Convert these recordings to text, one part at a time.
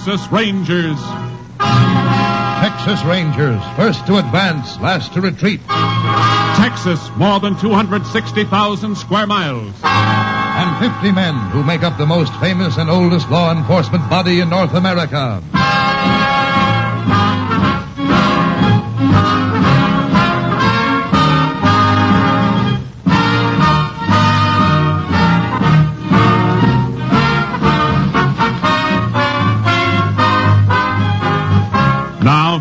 Texas Rangers. Texas Rangers, first to advance, last to retreat. Texas, more than 260,000 square miles. And 50 men who make up the most famous and oldest law enforcement body in North America.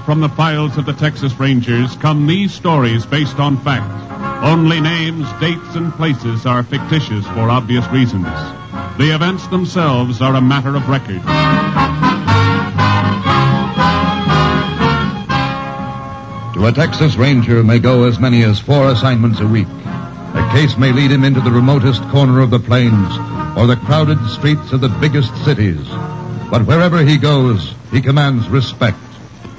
From the files of the Texas Rangers come these stories based on fact. Only names, dates, and places are fictitious for obvious reasons. The events themselves are a matter of record. To a Texas Ranger may go as many as 4 assignments a week. A case may lead him into the remotest corner of the plains or the crowded streets of the biggest cities. But wherever he goes, he commands respect.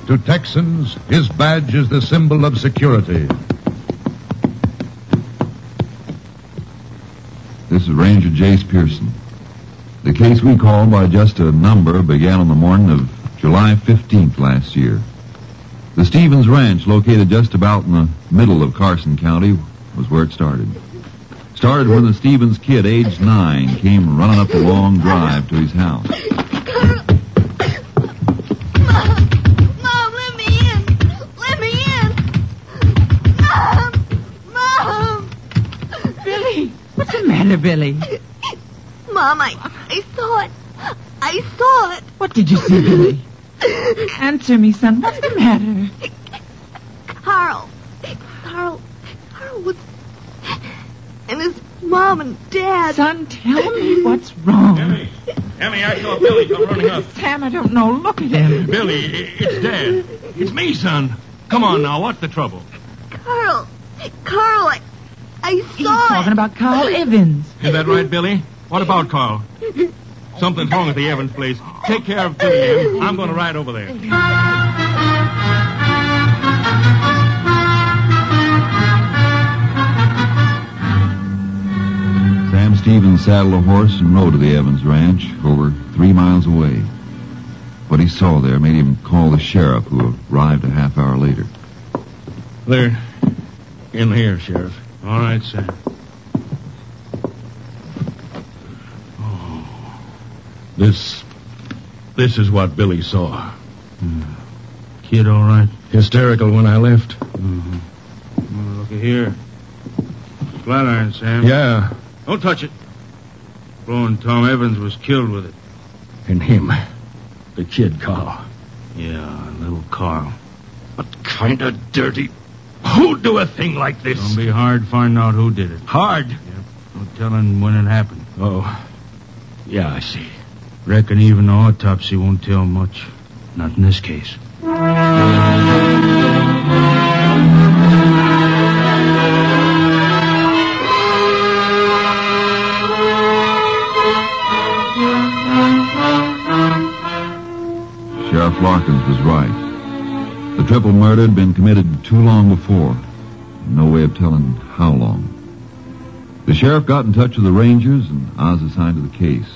To Texans, his badge is the symbol of security. This is Ranger Jace Pearson. The case we called by just a number began on the morning of July 15th last year. The Stevens Ranch, located just about in the middle of Carson County, was where it started. Started when the Stevens kid, aged 9, came running up the long drive to his house. Billy. Mom, I saw it. I saw it. What did you see, Billy? Answer me, son. What's the matter? Carl was... And his mom and dad. Son, tell me what's wrong. Emmy, I saw Billy come running up. Sam, I don't know. Look at him. Billy, it's Dad. It's me, son. Come on now, what's the trouble? Carl, I saw He's talking about Carl Evans. Is that right, Billy? What about Carl? Something's wrong at the Evans place. Take care of Billy, Em. I'm going to ride over there. Sam Stevens saddled a horse and rode to the Evans Ranch, over 3 miles away. What he saw there made him call the sheriff, who arrived a half hour later. They're in here, Sheriff. All right, Sam. Oh, this is what Billy saw. Kid all right? Hysterical when I left. Mm-hmm. Well, look here. Flat iron, Sam. Yeah. Don't touch it. Blowing Tom Evans was killed with it. And him, the kid Carl. Yeah, little Carl. What kind of dirty... Who'd do a thing like this? It'll be hard finding out who did it. Hard? Yep. No telling when it happened. Oh. Yeah, I see. Reckon even the autopsy won't tell much. Not in this case. Sheriff Larkins was right. The triple murder had been committed too long before. No way of telling how long. The sheriff got in touch with the Rangers, and I was assigned to the case.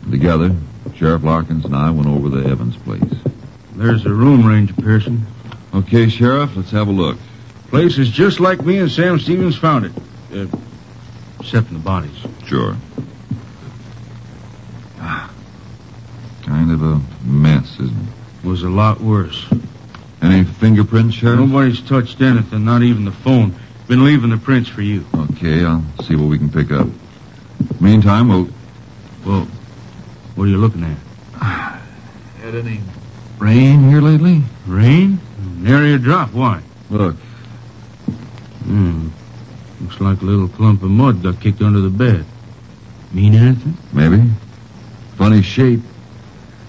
Together, Sheriff Larkins and I went over to Evans' place. There's the room, Ranger Pearson. Okay, Sheriff, let's have a look. Place is just like me and Sam Stevens found it. Except in the bodies. Sure. Kind of a mess, isn't it? Was a lot worse. Any fingerprints, Sheriff? Nobody's touched anything, not even the phone. Been leaving the prints for you. Okay, I'll see what we can pick up. Meantime, Well, what are you looking at? Had any rain here lately? Rain? Nary a drop. Why? Look. Looks like a little clump of mud got kicked under the bed. Mean anything? Maybe. Funny shape.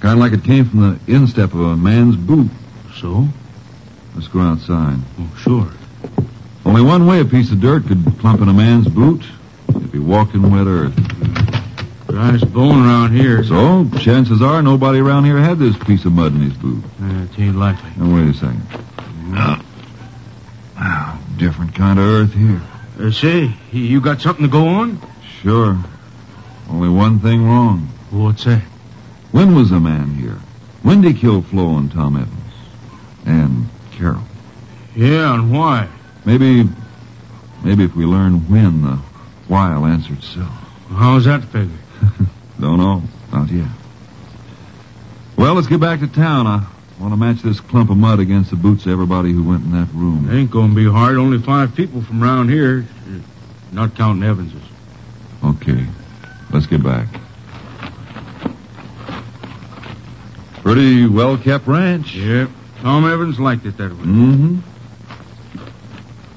Kind of like it came from the instep of a man's boot. So? Let's go outside. Oh, sure. Only one way a piece of dirt could clump in a man's boot. If he walked in wet earth. Driest bone around here. So, chances are nobody around here had this piece of mud in his boot. It ain't likely. Now, wait a second. Different kind of earth here. Say, you got something to go on? Sure. Only one thing wrong. What's that? When was the man here? When did he kill Flo and Tom Evans? And Carol? Yeah, and why? Maybe if we learn when, the why will answer itself. How's that figure? Don't know. Not yet. Well, let's get back to town. I want to match this clump of mud against the boots of everybody who went in that room. It ain't going to be hard. Only 5 people from around here. Not counting Evans's. Okay. Let's get back. Pretty well-kept ranch. Yep. Tom Evans liked it that way. Mm-hmm.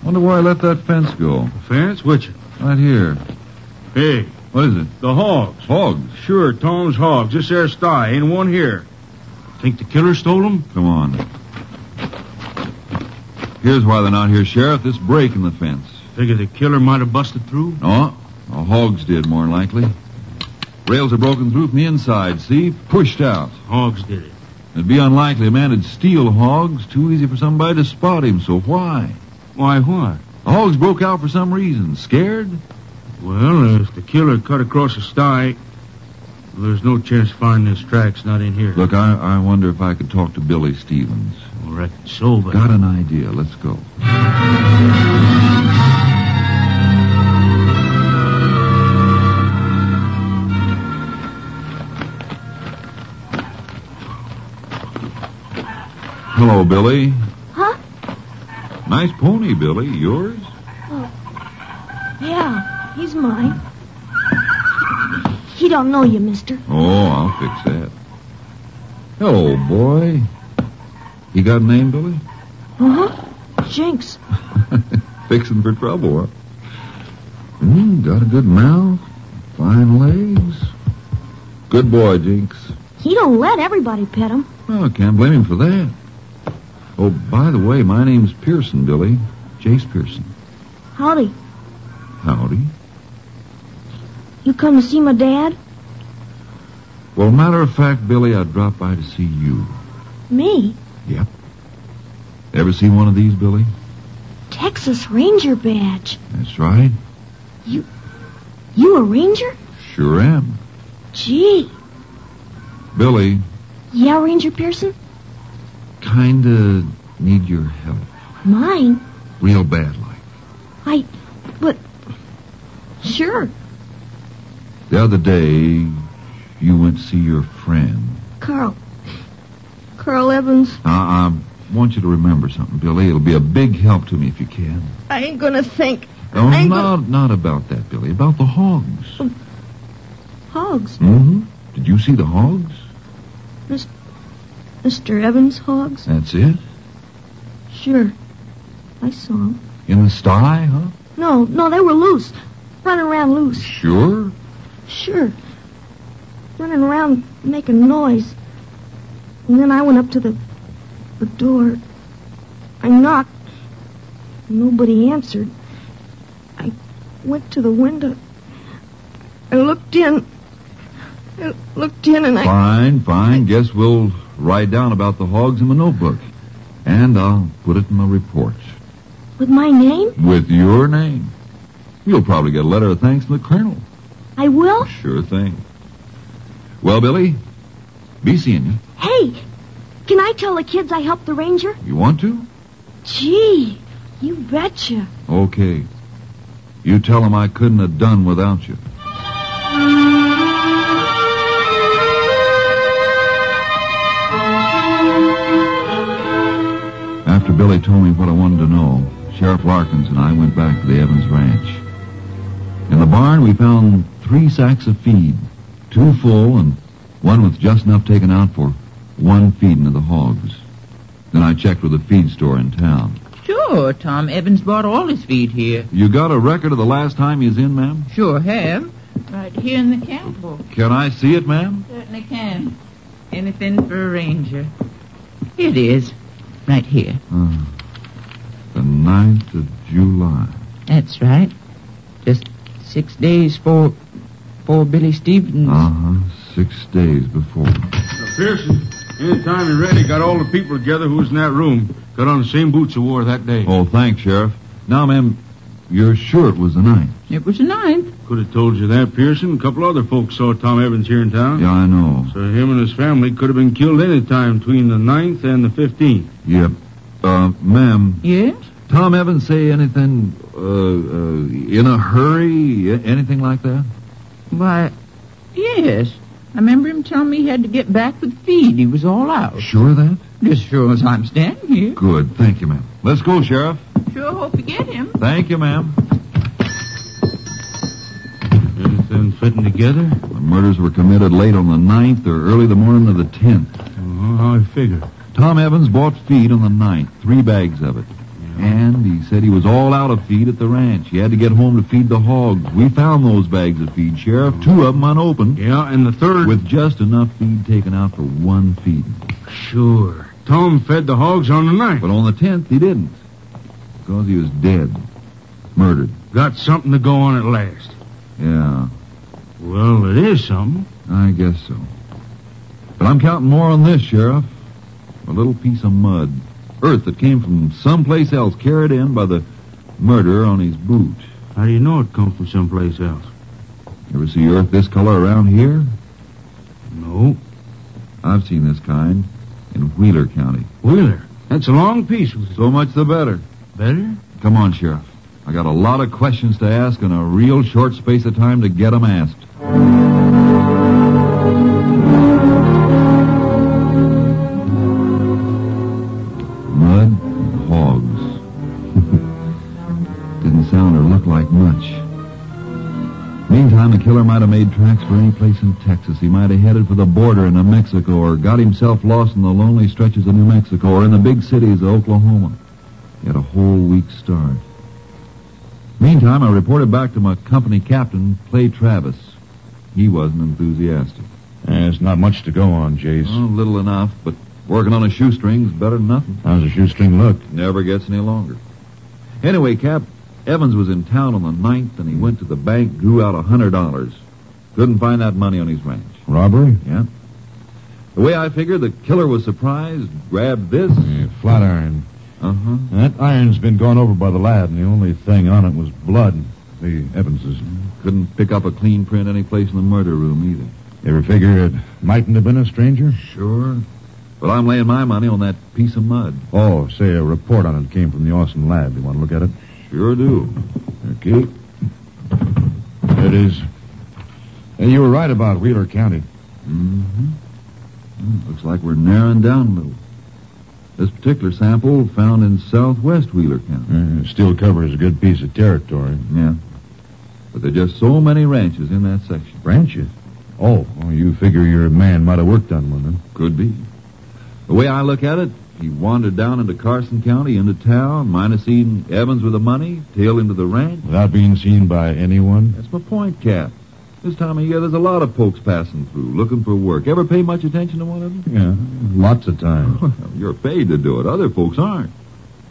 Wonder why I let that fence go. The fence? Which? Right here. Hey. What is it? The hogs. Hogs? Sure, Tom's hogs. This there sty. Ain't one here. Think the killer stole them? Come on. Here's why they're not here, Sheriff. This break in the fence. Figure the killer might have busted through? No. The hogs did, more than likely. Rails are broken through from the inside, see? Pushed out. Hogs did it. It'd be unlikely a man would steal hogs. Too easy for somebody to spot him, so why? Why what? The hogs broke out for some reason. Scared? Well, if the killer cut across the sty, there's no chance of finding his tracks not in here. Look, I wonder if I could talk to Billy Stevens. I reckon so, but... Got an idea. Let's go. Hello, Billy. Huh? Nice pony, Billy. Yours? Yeah, he's mine. He don't know you, mister. Oh, I'll fix that. Hello, boy. You got a name, Billy? Uh-huh. Jinx. Fixing for trouble, huh? Got a good mouth, fine legs. Good boy, Jinx. He don't let everybody pet him. Oh, I can't blame him for that. Oh, by the way, my name's Pearson, Billy. Jace Pearson. Howdy. Howdy. You come to see my dad? Well, matter of fact, Billy, I dropped by to see you. Me? Yep. Ever seen one of these, Billy? Texas Ranger badge. That's right. You a ranger? Sure am. Gee. Billy. Yeah, Ranger Pearson? Kinda need your help. Mine? Real bad like. But... Sure. The other day, you went to see your friend. Carl Evans. I want you to remember something, Billy. It'll be a big help to me if you can. I ain't gonna think. Oh, not about that, Billy. About the hogs. Hogs? Mm-hmm. Did you see the hogs? Mr. Evans' hogs? That's it? Sure. I saw them. In the sty, huh? No, they were loose. Running around loose. Sure? Sure. Running around making noise. And then I went up to the door. I knocked. Nobody answered. I went to the window. I looked in and I... Fine. Guess we'll write down about the hogs in the notebook. And I'll put it in my report. With my name? With your name. You'll probably get a letter of thanks from the colonel. I will? Sure thing. Well, Billy, be seeing you. Hey, can I tell the kids I helped the ranger? You want to? Gee, you betcha. Okay. You tell them I couldn't have done without you. After Billy told me what I wanted to know, Sheriff Larkins and I went back to the Evans Ranch. In the barn, we found 3 sacks of feed, 2 full and one with just enough taken out for 1 feeding of the hogs. Then I checked with the feed store in town. Sure, Tom Evans bought all his feed here. You got a record of the last time he was in, ma'am? Sure have. Right here in the count book. Can I see it, ma'am? Certainly can. Anything for a ranger. Here it is. Right here. The 9th of July. That's right. Just 6 days for Billy Stevens. 6 days before. Now, Pearson, anytime you're ready, got all the people together who was in that room. Got on the same boots you wore that day. Oh, thanks, Sheriff. Now, ma'am, You're sure it was the 9th? It was the 9th. Could have told you that, Pearson. A couple other folks saw Tom Evans here in town. Yeah, I know. So him and his family could have been killed any time between the 9th and the 15th. Yep. Ma'am. Yes? Tom Evans say anything, in a hurry? Anything like that? Why, yes. I remember him telling me he had to get back with feed. He was all out. Sure of that? As sure as I'm standing here. Good. Thank you, ma'am. Let's go, Sheriff. Sure hope you get him. Thank you, ma'am. Anything fitting together? The murders were committed late on the 9th or early the morning of the 10th. How I figure. Tom Evans bought feed on the 9th, 3 bags of it. And he said he was all out of feed at the ranch. He had to get home to feed the hogs. We found those bags of feed, Sheriff, 2 of them unopened. Yeah, and the third... With just enough feed taken out for 1 feeding. Sure. Tom fed the hogs on the 9th. But on the 10th, he didn't. Because he was dead. Murdered. Got something to go on at last. Yeah, Well, it is something. I guess so. But I'm counting more on this, Sheriff. A little piece of mud. Earth that came from someplace else, carried in by the murderer on his boot. How do you know it come from someplace else? Ever see earth this color around here? No. I've seen this kind in Wheeler County. Wheeler. That's a long piece. So much the better. Better? Come on, Sheriff. I got a lot of questions to ask and a real short space of time to get them asked. Mud and hogs. Didn't sound or look like much. Meantime, the killer might have made tracks for any place in Texas. He might have headed for the border into Mexico or got himself lost in the lonely stretches of New Mexico or in the big cities of Oklahoma. He had a whole week's start. Meantime, I reported back to my company captain, Clay Travis. He wasn't enthusiastic. There's not much to go on, Jace. Oh, little enough, but working on a shoestring's better than nothing. How's the shoestring look? Never gets any longer. Anyway, Cap, Evans was in town on the 9th, and he went to the bank, drew out $100. Couldn't find that money on his ranch. Robbery? Yeah. The way I figured, the killer was surprised, grabbed this. Flat iron. Uh-huh. That iron's been gone over by the lab, and the only thing on it was blood. The Evans's. Couldn't pick up a clean print any place in the murder room, either. You ever figure it mightn't have been a stranger? Sure. But I'm laying my money on that piece of mud. Oh, say a report on it came from the Austin lab. You want to look at it? Sure do. Okay. There it is. Hey, you were right about Wheeler County. Mm-hmm. Looks like we're narrowing down a little. This particular sample found in southwest Wheeler County. It still covers a good piece of territory. Yeah. But there are just so many ranches in that section. Ranches? Oh, you figure your man might have worked on one, then? Could be. The way I look at it, he wandered down into Carson County, into town, might have seen Evans with the money, tailed into the ranch. Without being seen by anyone? That's my point, Cap. This time of year, there's a lot of folks passing through, looking for work. Ever pay much attention to one of them? Yeah, lots of times. Well, you're paid to do it. Other folks aren't.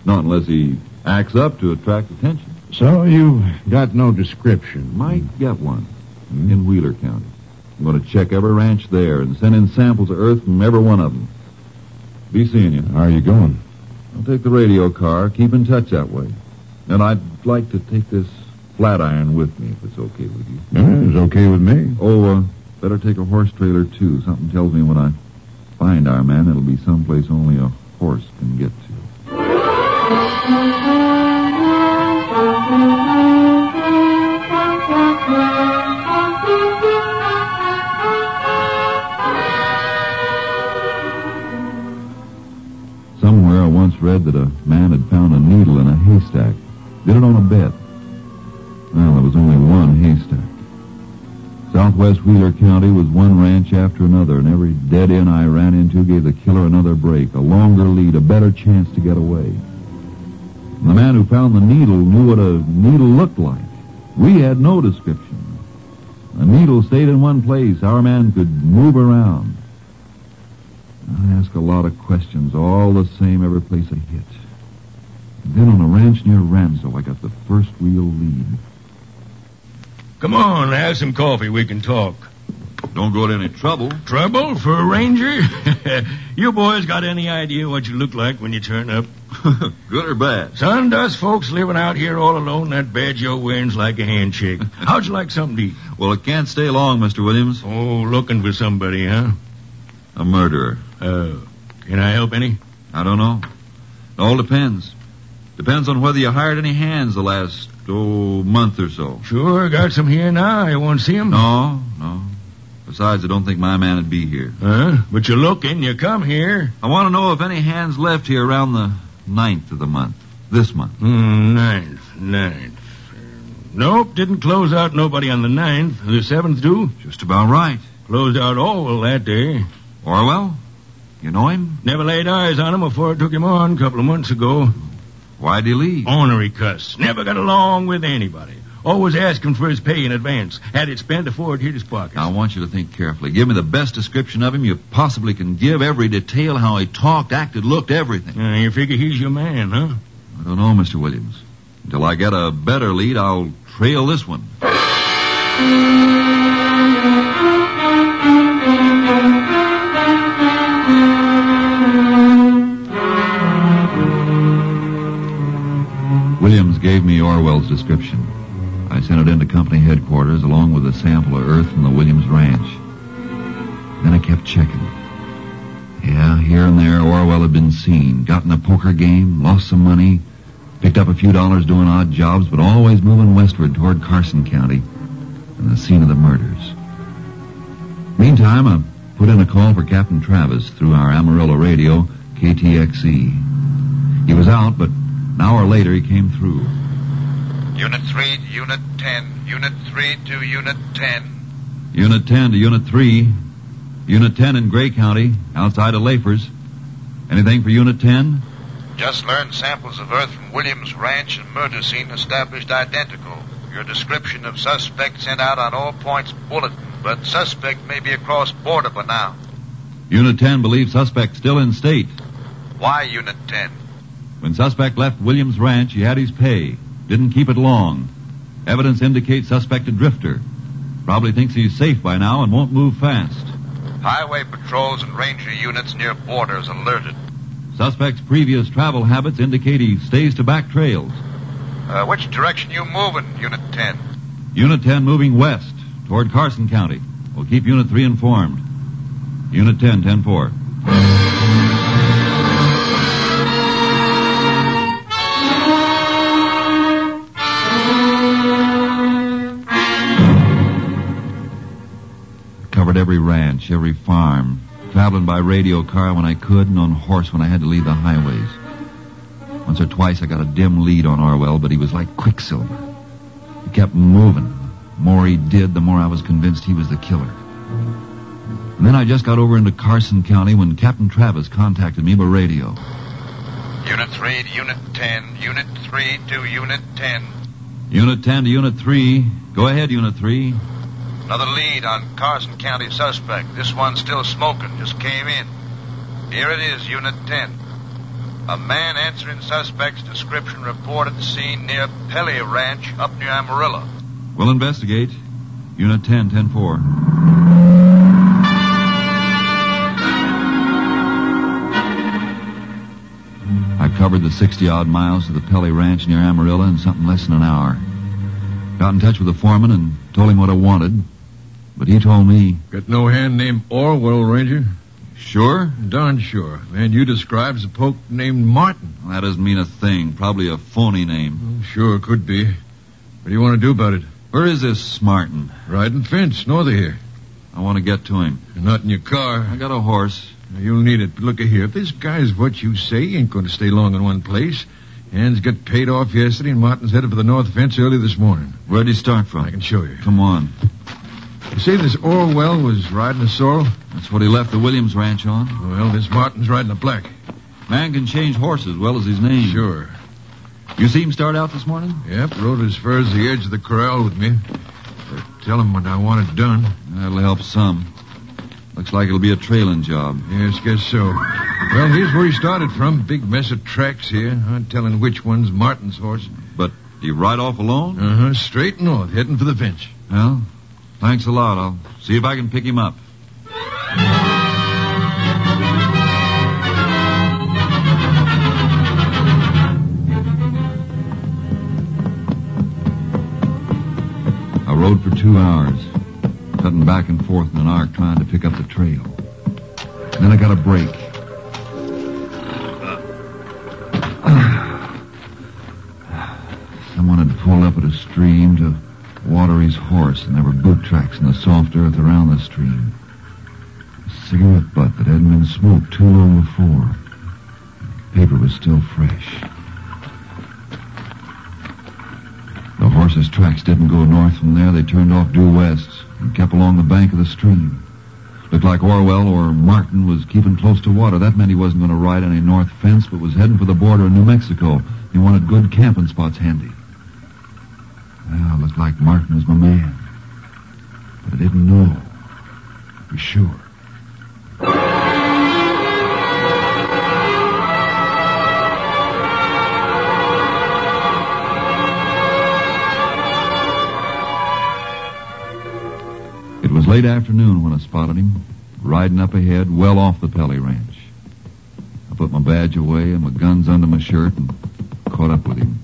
Not unless he acts up to attract attention. So you've got no description? Might get one in Wheeler County. I'm going to check every ranch there and send in samples of earth from every one of them. Be seeing you. How are you going? I'll take the radio car. Keep in touch that way. And I'd like to take this flat iron with me, if it's okay with you. It's okay with me. Oh, better take a horse trailer, too. Something tells me when I find our man, it'll be someplace only a horse can get to. Somewhere I once read that a man had found a needle in a haystack. Did it on a bet. Well, there was only one haystack. Southwest Wheeler County was one ranch after another, and every dead end I ran into gave the killer another break, a longer lead, a better chance to get away. And the man who found the needle knew what a needle looked like. We had no description. A needle stayed in one place. Our man could move around. I asked a lot of questions, all the same every place I hit. And then on a ranch near Ranzo, I got the first real lead. Come on, have some coffee. We can talk. Don't go to any trouble. Trouble for a ranger? You boys got any idea what you look like when you turn up? Good or bad? Son, us folks living out here all alone, that badge you're wearing's like a handshake. How'd you like something to eat? Well, it can't stay long, Mr. Williams. Oh, looking for somebody, huh? A murderer. Can I help any? I don't know. It all depends. Depends on whether you hired any hands the last, month or so. Sure, got some here now. You want to see them? No. Besides, I don't think my man would be here. Huh? But you're looking. You come here. I want to know if any hands left here around the 9th of the month. This month. 9th. Nope, didn't close out nobody on the 9th. The 7th do? Just about right. Closed out Orwell that day. Orwell? You know him? Never laid eyes on him before I took him on a couple of months ago. Why'd he leave? Ornery cuss. Never got along with anybody. Always asking for his pay in advance. Had it spent before it hit his pockets. Now, I want you to think carefully. Give me the best description of him you possibly can give. Every detail, how he talked, acted, looked, everything. You figure he's your man, huh? I don't know, Mr. Williams. Until I get a better lead, I'll trail this one. Williams gave me Orwell's description. I sent it into company headquarters along with a sample of earth from the Williams ranch. Then I kept checking. Yeah, here and there Orwell had been seen. Got in a poker game, lost some money, picked up a few dollars doing odd jobs, but always moving westward toward Carson County and the scene of the murders. Meantime, I put in a call for Captain Travis through our Amarillo radio, KTXE. He was out, but an hour later he came through. Unit 3 to Unit 10. Unit 3 to Unit 10. Unit 10 to Unit 3. Unit 10 in Gray County, outside of Lafers. Anything for Unit 10? Just learned samples of earth from Williams Ranch and murder scene established identical. Your description of suspect sent out on all points bulletin, but suspect may be across border by now. Unit 10 believes suspect still in state. Why Unit 10? When suspect left Williams Ranch, he had his pay. Didn't keep it long. Evidence indicates suspect a drifter. Probably thinks he's safe by now and won't move fast. Highway patrols and ranger units near borders alerted. Suspect's previous travel habits indicate he stays to back trails. Which direction you moving, Unit 10? Unit 10 moving west toward Carson County. We'll keep Unit 3 informed. Unit 10, 10-4. Covered every ranch, every farm, traveling by radio car when I could and on horse when I had to leave the highways. Once or twice I got a dim lead on Orwell, but he was like quicksilver. He kept moving. The more he did, the more I was convinced he was the killer. And then I just got over into Carson County when Captain Travis contacted me by radio. Unit 3 to Unit 10. Unit 3 to Unit 10. Unit 10 to Unit 3. Go ahead, Unit 3. Another lead on Carson County suspect. This one's still smoking. Just came in. Here it is, Unit 10. A man answering suspect's description reported seen near Pelly Ranch up near Amarillo. We'll investigate. Unit 10, 10-4. I covered the 60-odd miles to the Pelly Ranch near Amarillo in something less than an hour. Got in touch with the foreman and told him what I wanted. But he told me... Got no hand named Orwell, Ranger? Sure? Darn sure. Man you describes a poke named Martin. Well, that doesn't mean a thing. Probably a phony name. Sure, could be. What do you want to do about it? Where is this Martin? Riding fence, north of here. I want to get to him. You're not in your car. I got a horse. You'll need it. But look here. If this guy's what you say, he ain't going to stay long in one place. Hands got paid off yesterday, and Martin's headed for the north fence early this morning. Where'd he start from? I can show you. Come on. You say this Orwell was riding a sorrel? That's what he left the Williams Ranch on. Well, this Martin's riding a black. Man can change horses as well as his name. Sure. You see him start out this morning? Yep, rode as far as the edge of the corral with me. Tell him what I want it done. That'll help some. Looks like it'll be a trailing job. Yes, guess so. Well, here's where he started from. Big mess of tracks here. Not telling which one's Martin's horse. But do you ride off alone? Straight north, heading for the fence. Well, Thanks a lot. I'll see if I can pick him up. I rode for 2 hours, cutting back and forth in an arc trying to pick up the trail. Then I got a break. Someone had pulled up at a stream to water his horse, and there were boot tracks in the soft earth around the stream. A cigarette butt that hadn't been smoked too long before. The paper was still fresh. The horse's tracks didn't go north from there. They turned off due west and kept along the bank of the stream. Looked like Orwell or Martin was keeping close to water. That meant he wasn't going to ride any north fence, but was heading for the border of New Mexico. He wanted good camping spots handy. Well, it looked like Martin was my man. But I didn't know for sure. It was late afternoon when I spotted him, riding up ahead, well off the Pelly Ranch. I put my badge away and my guns under my shirt and caught up with him.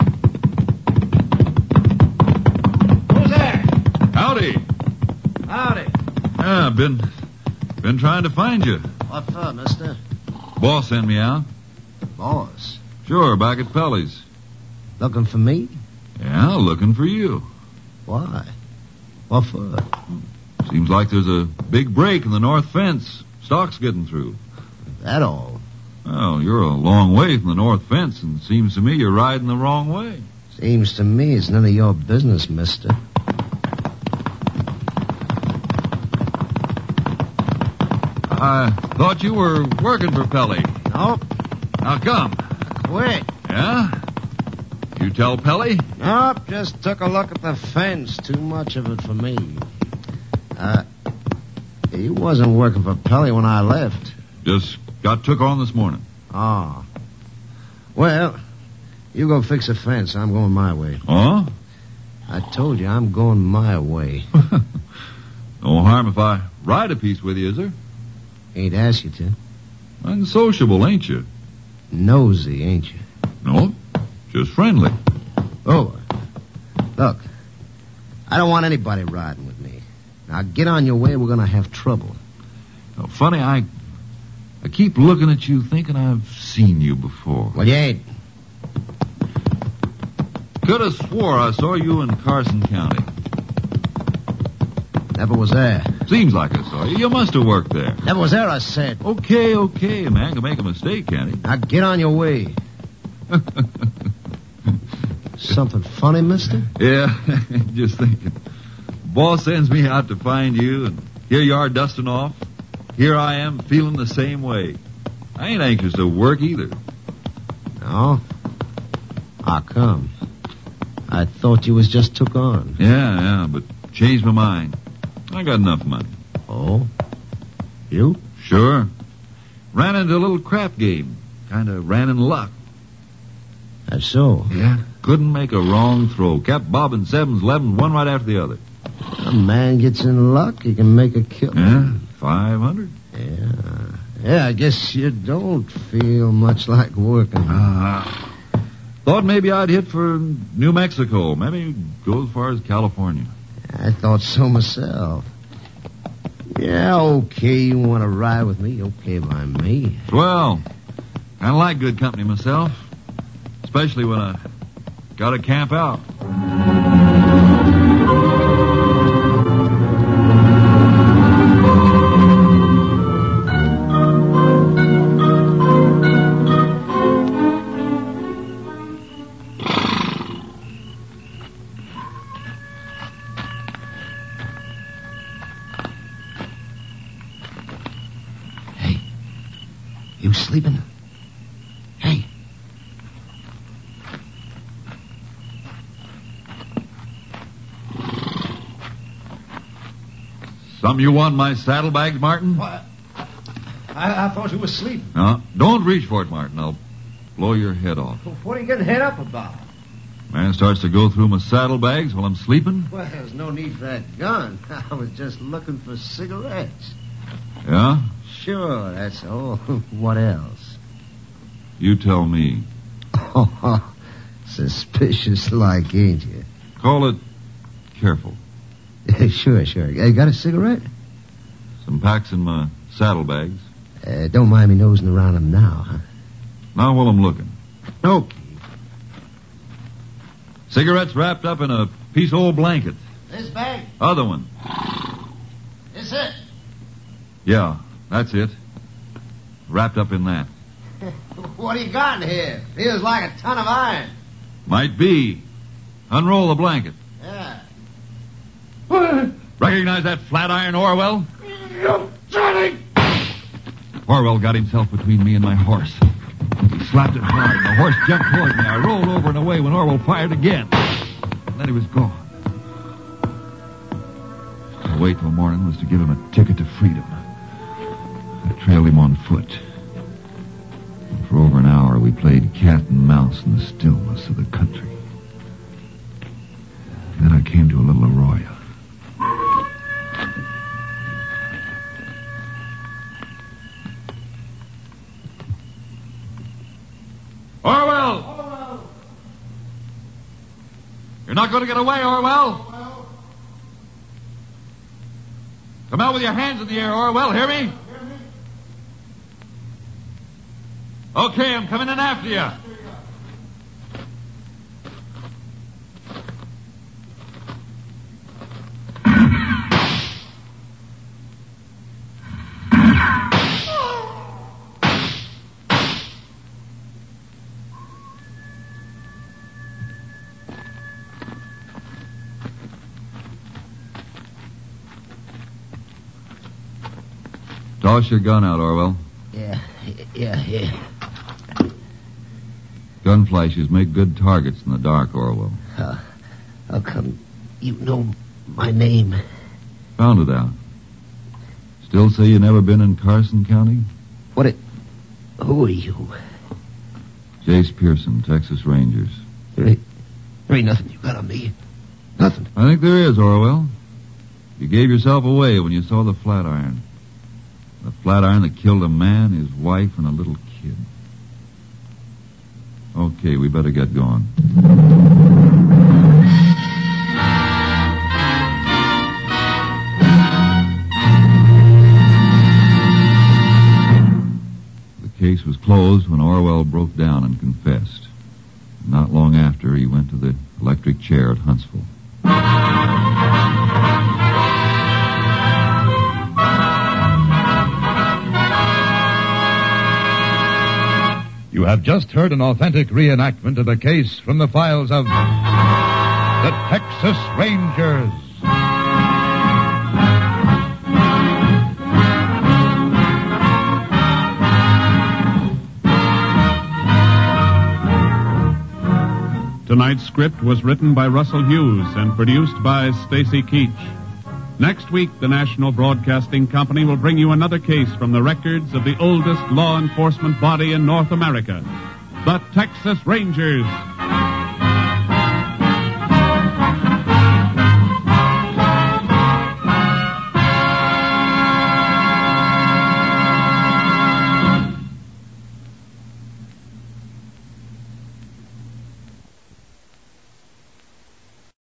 Who's there? Howdy. Howdy. Yeah, I've been trying to find you. What for, mister? Boss sent me out. Boss. Sure, back at Pelly's. Looking for me? Yeah, looking for you. Why? What for? Seems like there's a big break in the north fence. Stock's getting through. That all? Well, you're a long way from the north fence, and it seems to me you're riding the wrong way. Seems to me it's none of your business, mister. I thought you were working for Pelly. Nope. How come? Quit. Yeah? You tell Pelly? Nope, just took a look at the fence. Too much of it for me. He wasn't working for Pelly when I left. Just got took on this morning. Oh. Well, you go fix the fence. I'm going my way. Oh? I told you I'm going my way. No harm if I ride a piece with you, is there? Ain't asked you to. Unsociable, ain't you? Nosy, ain't you? No, just friendly. Oh, look, I don't want anybody riding with me. Now get on your way. We're going to have trouble. Oh, funny, I keep looking at you thinking I've seen you before. Well, you ain't. Could have swore I saw you in Carson County. Never was there. Seems like I saw you. You must have worked there. Never was there, I said. Okay, a man can make a mistake, can't he? Now get on your way. Something funny, mister? Yeah, just thinking. Boss sends me out to find you, and here you are dusting off. Here I am feeling the same way. I ain't anxious to work either. No? How come? I thought you was just took on. Yeah, but changed my mind. I got enough money. Oh? You? Sure. Ran into a little crap game. Kind of ran in luck. That's so. Yeah. Couldn't make a wrong throw. Kept bobbing 7s, 11s, one right after the other. A man gets in luck, he can make a kill. Yeah, 500. Yeah, I guess you don't feel much like working. Thought maybe I'd hit for New Mexico. Maybe go as far as California. I thought so myself. Yeah, okay, you want to ride with me? Okay by me. Well, kind of like good company myself. Especially when I got to camp out. You sleeping? Hey. Something you want in my saddlebags, Martin? What? I thought you were sleeping. No, don't reach for it, Martin. I'll blow your head off. What are you getting head up about? Man starts to go through my saddlebags while I'm sleeping. Well, there's no need for that gun. I was just looking for cigarettes. Yeah? Sure, that's all. What else? You tell me. Oh, suspicious like, ain't you? Call it careful. Sure. You got a cigarette? Some packs in my saddlebags. Don't mind me nosing around them now, huh? Now while I'm looking. Okay. Cigarettes wrapped up in a piece of old blanket. This bag? Other one. This it? Yeah, that's it. Wrapped up in that. What do you got in here? Feels like a ton of iron. Might be. Unroll the blanket. Yeah. Recognize that flat iron, Orwell? Orwell got himself between me and my horse. He slapped it hard, and the horse jumped toward me. I rolled over and away when Orwell fired again. And then he was gone. To wait till morning was to give him a ticket to freedom. I trailed him on foot. And for over an hour, we played cat and mouse in the stillness of the country. Then I came to a little arroyo. Orwell! You're not going to get away, Orwell. Come out with your hands in the air, Orwell. Hear me? Okay, I'm coming in after you. Toss your gun out, Orwell. Yeah. Gun flashes make good targets in the dark, Orwell. How come you know my name? Found it out. Still say you never been in Carson County? Who are you? Jace Pearson, Texas Rangers. There ain't nothing you got on me. Nothing. I think there is, Orwell. You gave yourself away when you saw the flat iron. The flat iron that killed a man, his wife, and a little kid. Okay, we better get going. The case was closed when Orwell broke down and confessed. Not long after, he went to the electric chair at Huntsville. You have just heard an authentic reenactment of a case from the files of the Texas Rangers. Tonight's script was written by Russell Hughes and produced by Stacy Keach. Next week, the National Broadcasting Company will bring you another case from the records of the oldest law enforcement body in North America, the Texas Rangers.